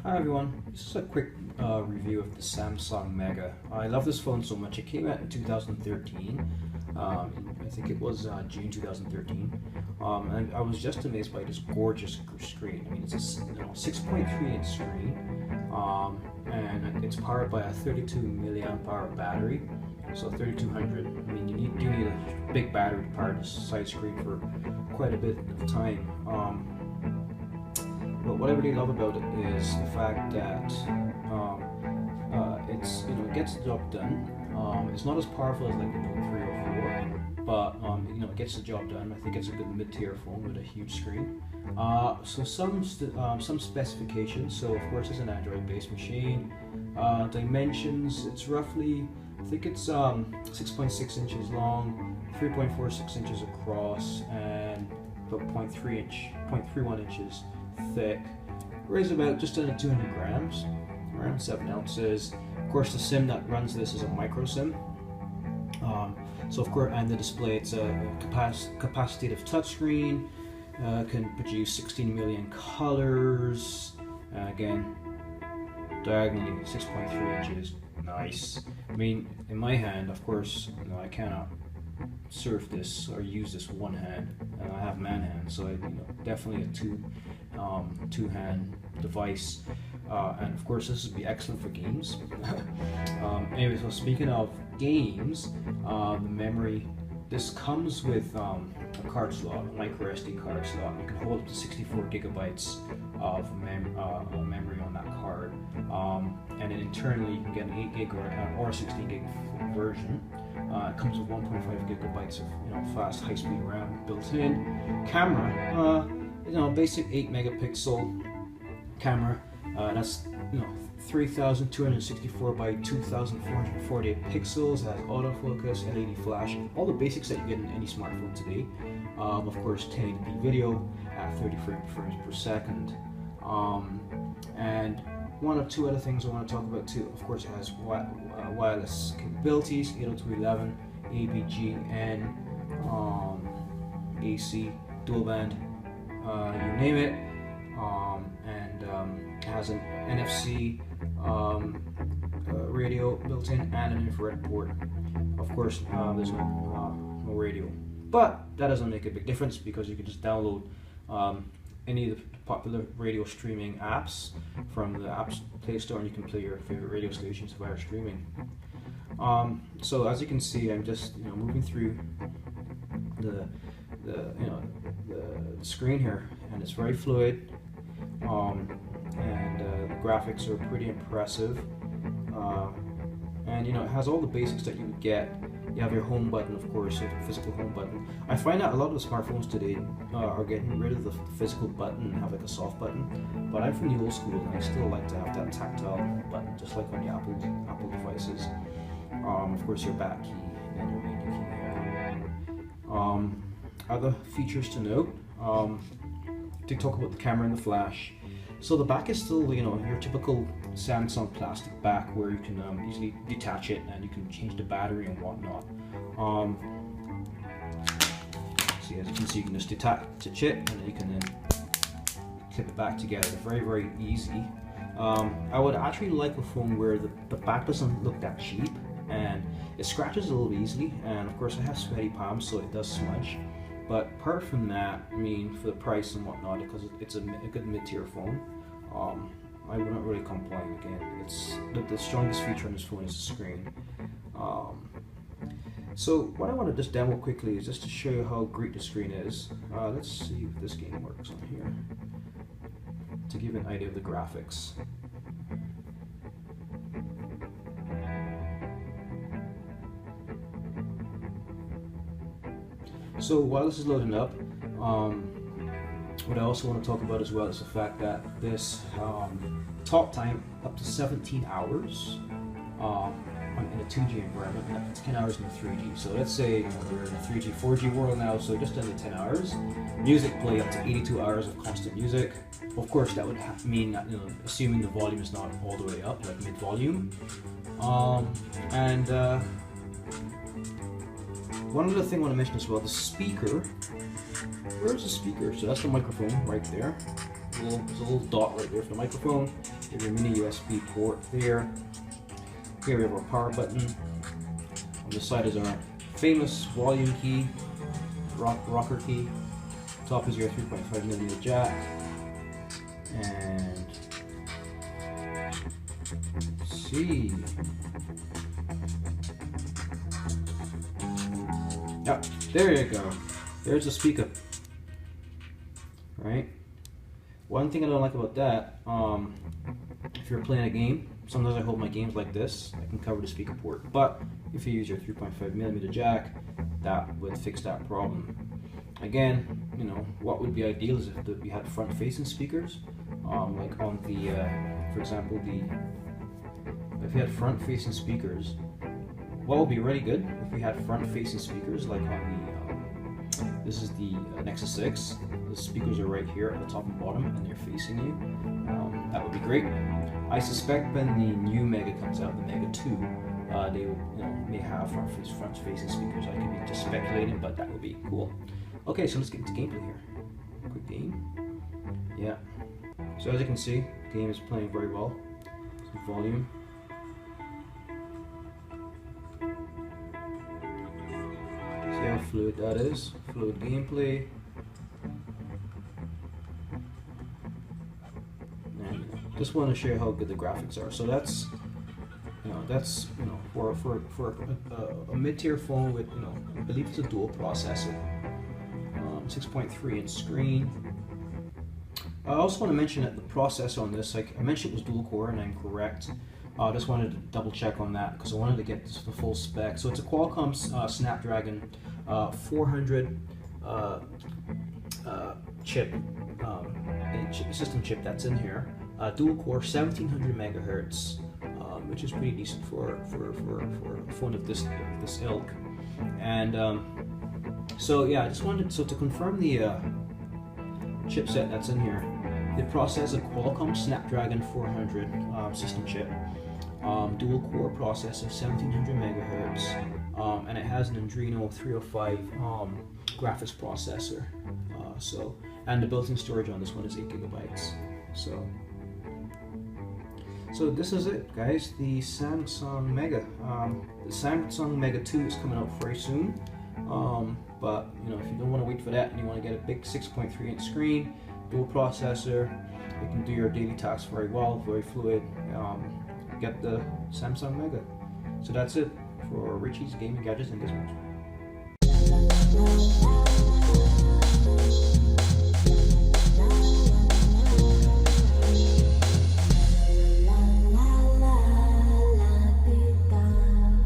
Hi everyone, this is a quick review of the Samsung Mega. I love this phone so much. It came out in 2013. I think it was June 2013. And I was just amazed by this gorgeous screen. I mean, it's a 6.3 inch screen, and it's powered by a 32 milliamp hour battery. So 3200. I mean, you do need a big battery to power this side screen for quite a bit of time. But what I really love about it is the fact that it gets the job done. It's not as powerful as like the Note 3 or 4, but it gets the job done. I think it's a good mid-tier phone with a huge screen. So some specifications. So of course it's an Android-based machine. Dimensions. It's roughly, I think it's 6.6 inches long, 3.46 inches across, and about 0.31 inches thick. Weighs about just under 200 grams, around 7 ounces. Of course, the SIM that runs this is a micro SIM. So of course, and the display, it's a capacitive touchscreen. Can produce 16 million colors. Again, diagonally 6.3 inches. Nice. I mean, in my hand, of course, I cannot surf this or use this one hand. I have man hand, so definitely a two-hand device. And of course, this would be excellent for games. Anyway, so speaking of games, the memory. This comes with a card slot, a micro SD card slot. You can hold up to 64 gigabytes of memory on that card, and then internally you can get an 8 gig or 16 gig version. It comes with 1.5 gigabytes of fast high-speed RAM built in. Camera, basic 8 megapixel camera. That's 3264 by 2448 pixels. Has autofocus, LED flash, all the basics that you get in any smartphone today. Of course, 1080p video at 30 frames per second. And one or two other things I want to talk about too. Of course, it has wireless capabilities, 802.11, ABGN, AC, dual band, you name it. And it has an NFC radio built in and an infrared port. Of course, there's no radio, but that doesn't make a big difference because you can just download any of the popular radio streaming apps from the apps Play Store, and you can play your favorite radio stations via streaming. So as you can see, I'm just moving through the screen here, and it's very fluid. And the graphics are pretty impressive, and it has all the basics that you would get. You have your home button, of course, your physical home button. I find that a lot of the smartphones today are getting rid of the physical button and have like a soft button, but I'm from the old school and I still like to have that tactile button, just like on the Apple devices. Of course, your back key and your menu key there. Other features to note, to talk about the camera and the flash. So the back is still, your typical Samsung plastic back where you can easily detach it and you can change the battery and whatnot. See, as you can see, you can just detach it and then you can then clip it back together. Very, very easy. I would actually like a phone where the back doesn't look that cheap and it scratches a little easily. And of course, I have sweaty palms, so it does smudge. But apart from that, I mean, for the price and whatnot, because it's a good mid-tier phone, I wouldn't really complain. Again, it's the strongest feature on this phone is the screen. So what I want to just demo quickly is just to show you how great the screen is. Let's see if this game works on here, to give you an idea of the graphics. So while this is loading up, what I also want to talk about as well is the fact that this talk time up to 17 hours in a 2G environment, and up to 10 hours in a 3G. So let's say we're in a 3G, 4G world now, so just under 10 hours. Music play up to 82 hours of constant music. Of course, that would mean that, assuming the volume is not all the way up, like mid-volume. One other thing I want to mention as well, the speaker. Where's the speaker? So that's the microphone right there. There's a little dot right there for the microphone. You have your mini USB port there. Here we have our power button. On the side is our famous volume key, rocker key. Top is your 3.5mm jack. And let's see. Yeah, there you go. There's a speaker. Right? One thing I don't like about that, if you're playing a game, sometimes I hold my games like this, I can cover the speaker port. But if you use your 3.5mm jack, that would fix that problem. Again, you know, what would be ideal is if you had front-facing speakers, like on the, for example, if you had front-facing speakers, what would be really good if we had front-facing speakers, like on the, this is the Nexus 6. The speakers are right here at the top and bottom, and they're facing you. That would be great. I suspect when the new Mega comes out, the Mega 2, they may have front-facing speakers. I could be just speculating, but that would be cool. Okay, so let's get into gameplay here. Quick game. Yeah. So as you can see, the game is playing very well. Some volume. See how fluid that is. Fluid gameplay. And just want to show you how good the graphics are. So that's for a mid-tier phone with, I believe it's a dual processor. 6.3 inch screen. I also want to mention that the processor on this, like I mentioned, it was dual core, and I'm correct. I just wanted to double check on that because I wanted to get the full spec. So it's a Qualcomm Snapdragon 400 chip, system chip that's in here. Dual core, 1700 megahertz, which is pretty decent for a phone of this ilk. And so yeah, I just wanted to confirm the chipset that's in here. It processes a Qualcomm Snapdragon 400 system chip, dual core processor, 1700 megahertz, and it has an Adreno 305 graphics processor. And the built-in storage on this one is 8 gigabytes. So this is it, guys. The Samsung Mega. The Samsung Mega 2 is coming out very soon. But if you don't want to wait for that and you want to get a big 6.3 inch screen, dual processor, you can do your daily tasks very well, very fluid. Get the Samsung Mega. So that's it for Richie's Gaming Gadgets and Gizmos.